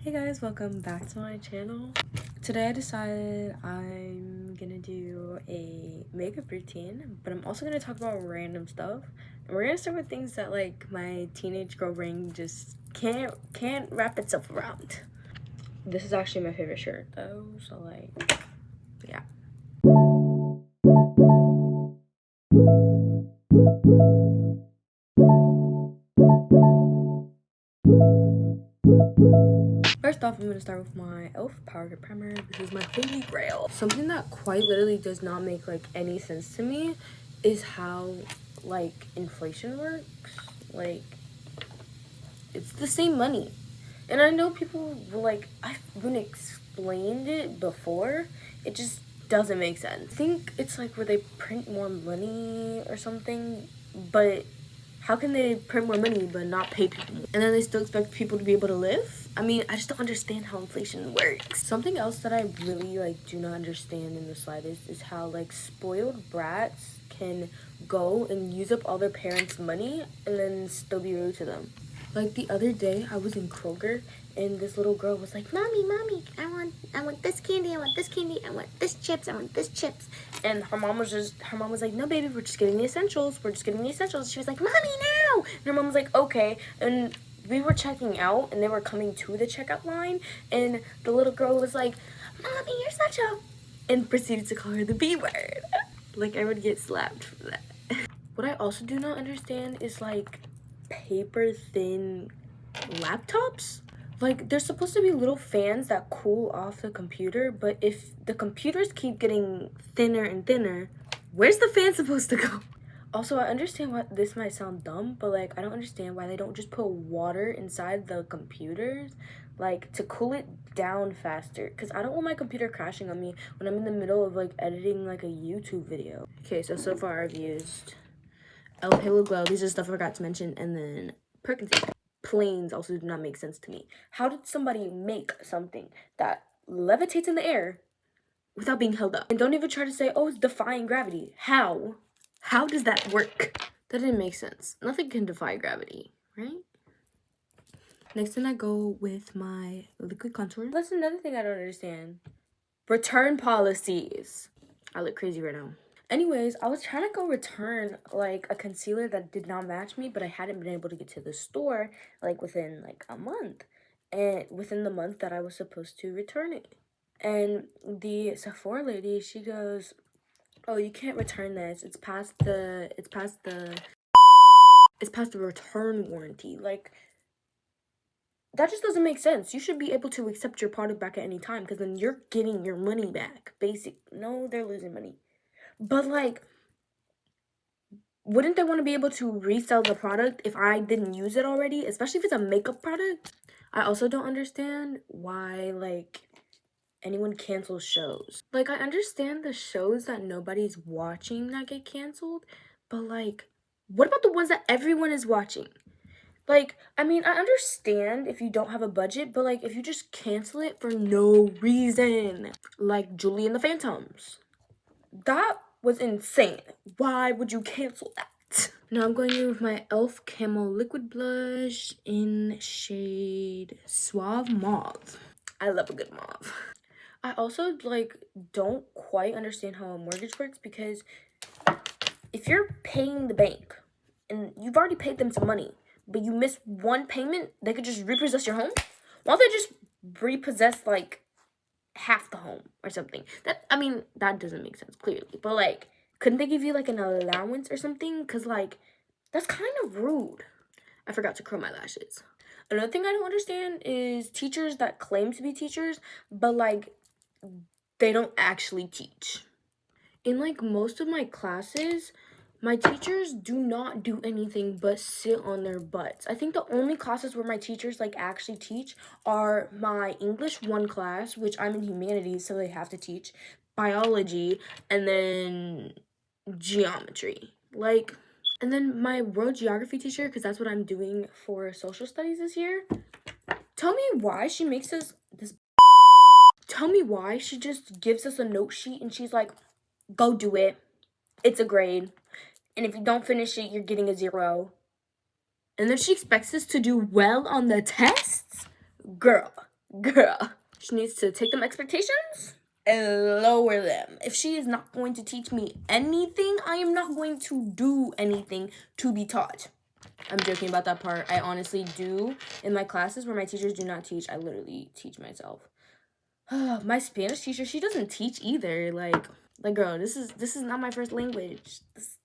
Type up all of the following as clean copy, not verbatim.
Hey guys, welcome back to my channel. Today I decided I'm gonna do a makeup routine, but I'm also gonna talk about random stuff. And we're gonna start with things that like my teenage girl brain just can't wrap itself around. This is actually my favorite shirt though, so like, yeah. First off, I'm going to start with my e.l.f. powder primer. This is my holy grail. Something that quite literally does not make like any sense to me is how like inflation works. Like, it's the same money. And I know people were like, I've been explained it before. It just doesn't make sense. I think it's like where they print more money or something, but how can they print more money but not pay people more? And then they still expect people to be able to live? I mean, I just don't understand how inflation works. Something else that I really like do not understand in the slightest is how like spoiled brats can go and use up all their parents' money and then still be rude to them. Like the other day, I was in Kroger and this little girl was like, Mommy, I want this candy, I want this candy, I want this chips, I want this chips. And her mom was like, no baby, we're just getting the essentials. We're just getting the essentials. She was like, Mommy, now. And her mom was like, okay. And we were checking out and they were coming to the checkout line. And the little girl was like, Mommy, you're such a, and proceeded to call her the B word. Like I would get slapped for that. What I also do not understand is like paper thin laptops. Like they're supposed to be little fans that cool off the computer, but if the computers keep getting thinner and thinner, where's the fan supposed to go? Also, I understand why this might sound dumb, but like I don't understand why they don't just put water inside the computers like to cool it down faster, because I don't want my computer crashing on me when I'm in the middle of like editing like a YouTube video. Okay, so far I've used El Halo Glow. These are stuff I forgot to mention. And then Perkins. Planes also do not make sense to me. How did somebody make something that levitates in the air without being held up? And don't even try to say, oh, it's defying gravity. How? How does that work? That didn't make sense. Nothing can defy gravity, right? Next thing I go with my liquid contour. That's another thing I don't understand. Return policies. I look crazy right now. Anyways, I was trying to go return like a concealer that did not match me, but I hadn't been able to get to the store like within like a month. And within the month that I was supposed to return it. And the Sephora lady, she goes, "Oh, you can't return this. It's past the return warranty." Like that just doesn't make sense. You should be able to accept your product back at any time because then you're getting your money back. No, they're losing money. But like, wouldn't they want to be able to resell the product if I didn't use it already, especially if it's a makeup product? I also don't understand why like anyone cancels shows. Like I understand the shows that nobody's watching that get canceled, but like what about the ones that everyone is watching? Like, I mean, I understand if you don't have a budget, but like if you just cancel it for no reason, like Julie and the Phantoms. That was insane. Why would you cancel that? Now I'm going in with my e.l.f. Camo Liquid Blush in shade Suave Mauve. I love a good mauve. I also like don't quite understand how a mortgage works because if you're paying the bank and you've already paid them some money, but you miss one payment, they could just repossess your home? Why don't they just repossess like half the home or something? That doesn't make sense clearly, but like couldn't they give you like an allowance or something? Because like that's kind of rude. I forgot to curl my lashes. Another thing I don't understand is teachers that claim to be teachers but like they don't actually teach. In like most of my classes, my teachers do not do anything but sit on their butts. I think the only classes where my teachers like actually teach are my English 1 class, which I'm in humanities, so they have to teach, biology, and then geometry. Like, and then my world geography teacher, because that's what I'm doing for social studies this year. Tell me why she makes us this. Tell me why she just gives us a note sheet and she's like, go do it. It's a grade. And if you don't finish it, you're getting a 0. And then she expects us to do well on the tests? Girl, girl, she needs to take them expectations and lower them. If she is not going to teach me anything, I am not going to do anything to be taught. I'm joking about that part. I honestly do. In my classes where my teachers do not teach, I literally teach myself. My Spanish teacher, she doesn't teach either. Like girl, this is not my first language.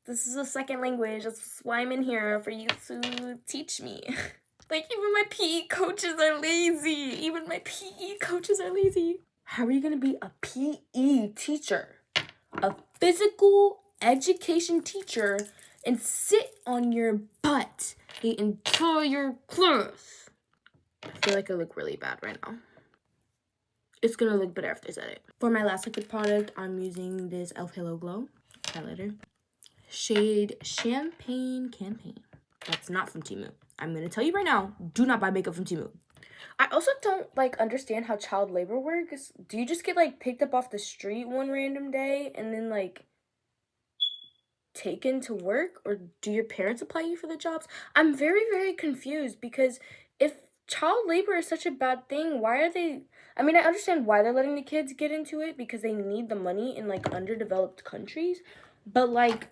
This is a second language. That's why I'm in here, for you to teach me. Like, even my PE coaches are lazy. Even my PE coaches are lazy. How are you gonna be a PE teacher, a physical education teacher, and sit on your butt the entire class? I feel like I look really bad right now. It's gonna look better after I said it. For my last liquid product, I'm using this e.l.f. Halo Glow highlighter. Shade Champagne Campaign. That's not from Temu. I'm gonna tell you right now, do not buy makeup from Temu. I also don't, like, understand how child labor works. Do you just get, like, picked up off the street one random day and then, like, taken to work? Or do your parents apply you for the jobs? I'm very, very confused, because if child labor is such a bad thing, why are they... I mean, I understand why they're letting the kids get into it, because they need the money in, like, underdeveloped countries. But, like,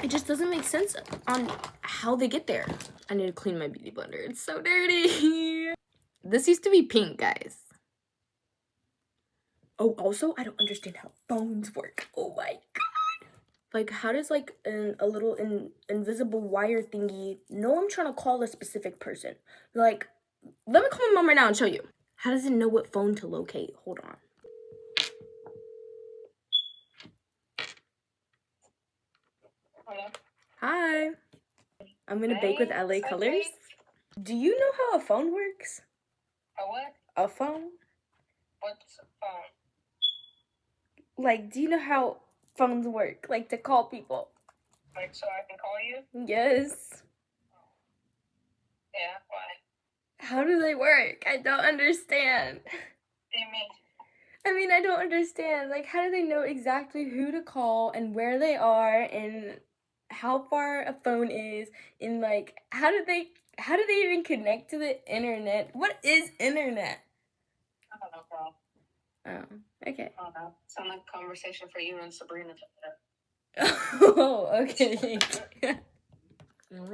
it just doesn't make sense on how they get there. I need to clean my beauty blender. It's so dirty. This used to be pink, guys. Oh, also, I don't understand how phones work. Oh my god. Like, how does, like, a little invisible wire thingy know I'm trying to call a specific person? Like, let me call my mom right now and show you. How does it know what phone to locate? Hold on. Hello. Hi. I'm gonna bake with LA Colors. Do you know how a phone works? A what? A phone? What's a phone? Like, do you know how phones work? Like, to call people? Like, so I can call you? Yes. Yeah, why? How do they work? I don't understand. What do you mean? I mean, I don't understand. Like, how do they know exactly who to call and where they are and how far a phone is? And, like, how do they even connect to the internet? What is internet? I don't know, girl. Oh, okay. I don't know. Sound like a conversation for you and Sabrina. Oh, okay.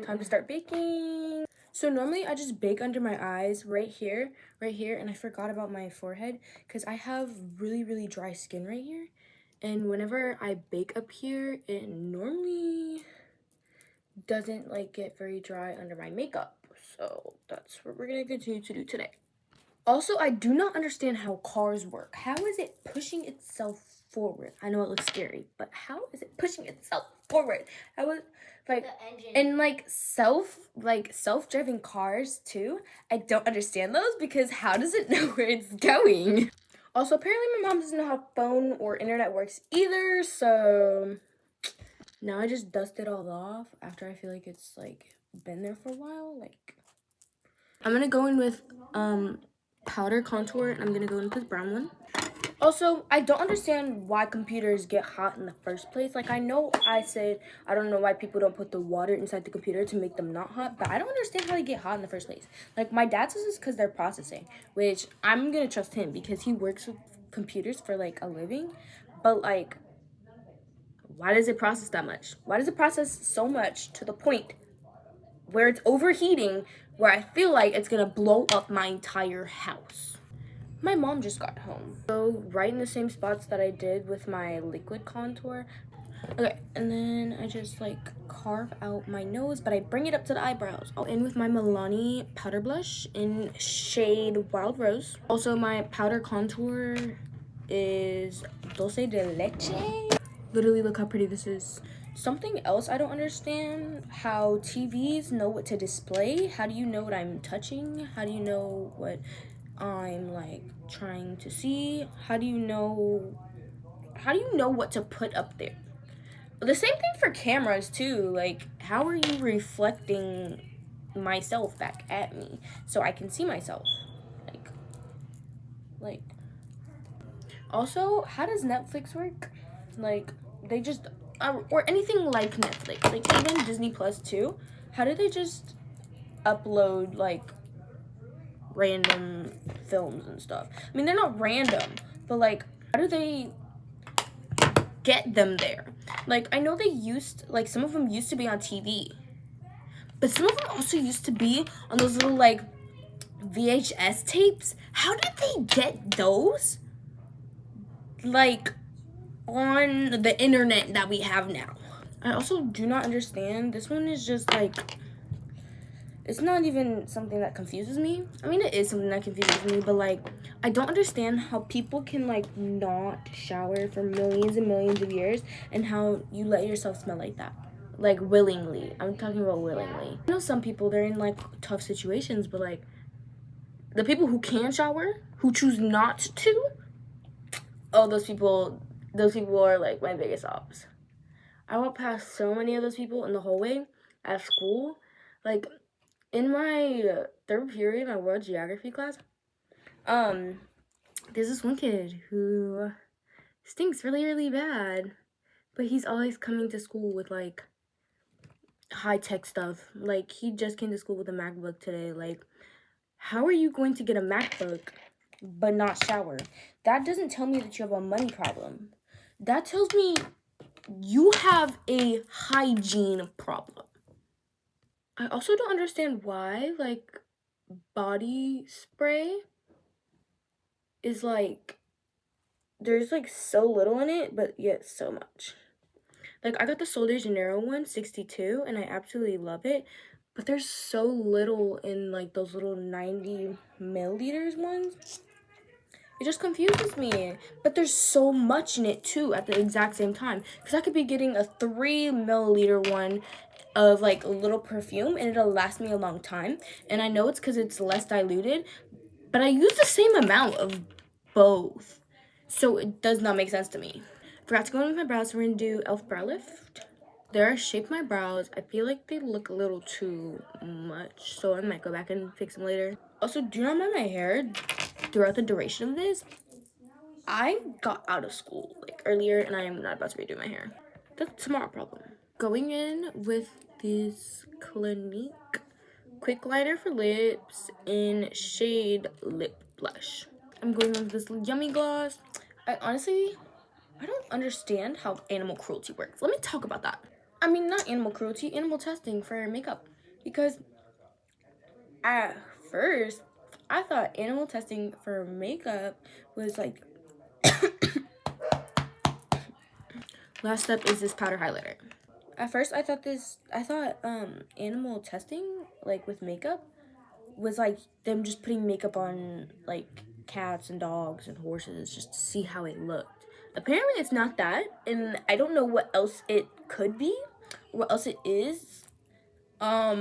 Time to start baking. So normally I just bake under my eyes right here, and I forgot about my forehead because I have really, really dry skin right here. And whenever I bake up here, it normally doesn't, like, get very dry under my makeup. So that's what we're gonna continue to do today. Also, I do not understand how cars work. How is it pushing itself forward? I know it looks scary, but how is it pushing itself forward? I was like, and like self-driving cars too. I don't understand those, because how does it know where it's going? Also, apparently my mom doesn't know how phone or internet works either, so now I just dust it all off after I feel like it's, like, been there for a while. Like, I'm gonna go in with powder contour, and I'm gonna go in with this brown one. Also, I don't understand why computers get hot in the first place. Like, I know I said I don't know why people don't put the water inside the computer to make them not hot, but I don't understand how they get hot in the first place. Like, my dad says it's because they're processing, which I'm gonna trust him because he works with computers for, like, a living. But, like, why does it process that much? Why does it process so much to the point where it's overheating, where I feel like it's gonna blow up my entire house? My mom just got home. So right in the same spots that I did with my liquid contour. Okay, and then I just, like, carve out my nose, but I bring it up to the eyebrows. I'll in with my Milani powder blush in shade Wild Rose. Also, my powder contour is Dulce de Leche. Literally, look how pretty this is. Something else I don't understand, how TVs know what to display. How do you know what I'm touching? How do you know what I'm, like, trying to see? How do you know what to put up there? The same thing for cameras too. Like, how are you reflecting myself back at me so I can see myself? Like also, how does Netflix work? Like, they just or anything like Netflix, like even Disney Plus too. How do they just upload, like, random films and stuff. I mean, they're not random, but like, how do they get them there? Like, I know they some of them used to be on TV, but some of them also used to be on those little like VHS tapes. How did they get those like on the internet that we have now? I also do not understand. This one is just like, it's not even something that confuses me. I mean, it is something that confuses me, but like, I don't understand how people can like not shower for millions and millions of years and how you let yourself smell like that. Like willingly. I'm talking about willingly. I know some people, they're in like tough situations, but like the people who can shower, who choose not to, oh, those people are like my biggest ops. I walk past so many of those people in the hallway at school. Like, in my third period, my world geography class, there's this one kid who stinks really, really bad, but he's always coming to school with like high-tech stuff. Like, he just came to school with a MacBook today. Like, how are you going to get a MacBook but not shower? That doesn't tell me that you have a money problem. That tells me you have a hygiene problem. I also don't understand why, like, body spray is, like, there's, like, so little in it, but yet so much. Like, I got the Sol de Janeiro one, 62, and I absolutely love it, but there's so little in, like, those little 90 milliliters ones. It just confuses me, but there's so much in it, too, at the exact same time, because I could be getting a 3 milliliter one of like a little perfume and it'll last me a long time, and I know it's because it's less diluted, but I use the same amount of both, so it does not make sense to me. Forgot to go in with my brows, so we're gonna do e.l.f. brow lift. There, I shaped my brows. I feel like they look a little too much, so I might go back and fix them later. Also, do not mind my hair throughout the duration of this. I got out of school like earlier and I am not about to redo my hair. That's tomorrow problem. Going in with this Clinique Quick Liner for lips in shade Lip Blush. I'm going in with this Yummy Gloss. I don't understand how animal cruelty works. Let me talk about that. I mean, not animal cruelty, animal testing for makeup. Because at first, I thought animal testing for makeup was like... Last step is this powder highlighter. At first, I thought animal testing, like with makeup, was like them just putting makeup on like cats and dogs and horses just to see how it looked. Apparently, it's not that, and I don't know what else it could be, what else it is. I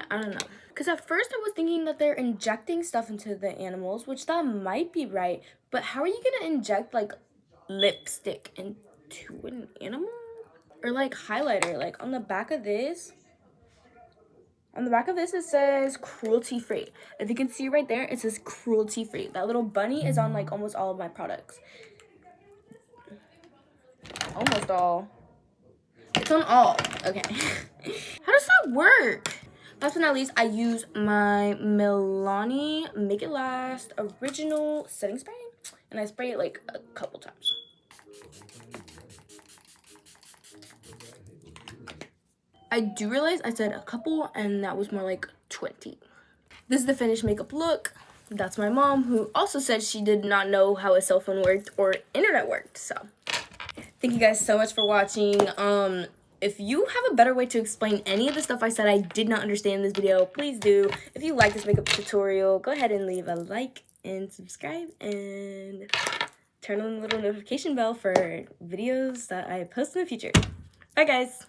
don't know. Because at first I was thinking that they're injecting stuff into the animals, which that might be right. But how are you going to inject, like, lipstick into an animal? Or, like, highlighter. Like, on the back of this, it says cruelty-free. If you can see right there, it says cruelty-free. That little bunny is on, like, almost all of my products. Almost all. It's on all. Okay. How does that work? Last but not least, I use my Milani Make It Last Original Setting Spray. And I spray it like a couple times. I do realize I said a couple and that was more like 20. This is the finished makeup look. That's my mom, who also said she did not know how a cell phone worked or internet worked. So thank you guys so much for watching. If you have a better way to explain any of the stuff I said I did not understand in this video, please do. If you like this makeup tutorial, go ahead and leave a like and subscribe and turn on the little notification bell for videos that I post in the future. Bye, guys.